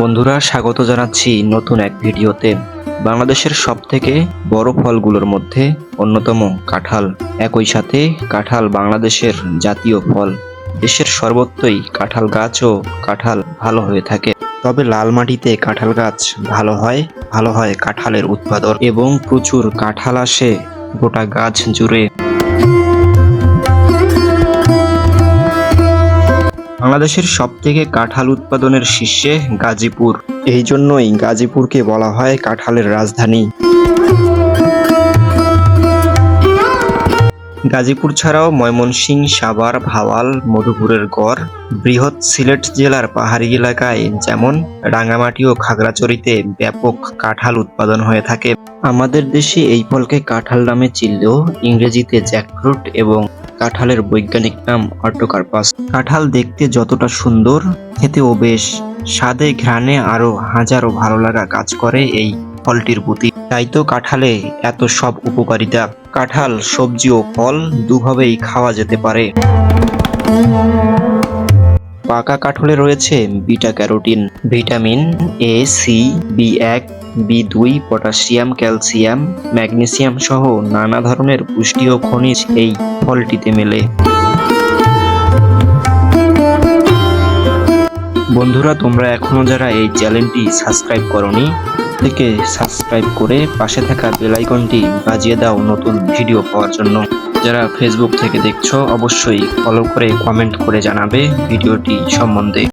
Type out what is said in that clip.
বন্ধুরা, স্বাগত জানাচ্ছি নতুন এক ভিডিওতে। বাংলাদেশের সবথেকে বড় ফলগুলোর মধ্যে অন্যতম কাঁঠাল। একই সাথে কাঁঠাল বাংলাদেশের জাতীয় ফল। দেশের সর্বত্রই কাঁঠাল গাছ ও কাঁঠাল ভালো হয়ে থাকে। তবে লাল মাটিতে কাঁঠাল গাছ ভালো হয় কাঁঠালের উৎপাদন এবং প্রচুর কাঁঠাল আসে গোটা গাছ জুড়ে। বাংলাদেশের সবথেকে কাঁঠাল উৎপাদনের শীর্ষে গাজীপুর। এই জন্যই গাজীপুরকে বলা হয় কাঁঠালের রাজধানী। গাজীপুর ছাড়াও ময়মনসিংহ, সাভার, ভাওয়াল, মধুপুরের গড়, বৃহৎ সিলেট জেলার পাহাড়ি এলাকায় যেমন রাঙামাটি ও খাগড়াছড়িতে ব্যাপক কাঁঠাল উৎপাদন হয়ে থাকে। আমাদের দেশে এই ফলকে কাঁঠাল নামে চিনলেও ইংরেজিতে জ্যাকফ্রুট এবং কাঁঠালের বৈজ্ঞানিক নাম অর্টোকার্পাস। কাঁঠাল দেখতে যতটা সুন্দর, খেতেও বেশ স্বাদে ঘ্রাণে আরো হাজারো ভালো লাগা কাজ করে এই ফলটির প্রতি। তাই তো কাঁঠালে এত সব উপকারিতা। কাঁঠাল সবজি ও ফল দুভাবেই খাওয়া যেতে পারে। পাকা কাঁঠালে রয়েছে beta carotene, vitamin A, C, B one, B two, potassium, calcium, magnesium সহ নানা ধরনের পুষ্টি ও খনিজ এই ফলটিতে মেলে। বন্ধুরা, তোমরা এখনো যারা এই চ্যানেলটি সাবস্ক্রাইব করোনি, থেকে সাবস্ক্রাইব করে পাশে থাকা বেল আইকনটি বাজিয়ে দাও নতুন ভিডিও পাওয়ার জন্য। যারা ফেসবুক থেকে দেখছো অবশ্যই ফলো করে কমেন্ট করে জানাবে ভিডিওটি সম্বন্ধে।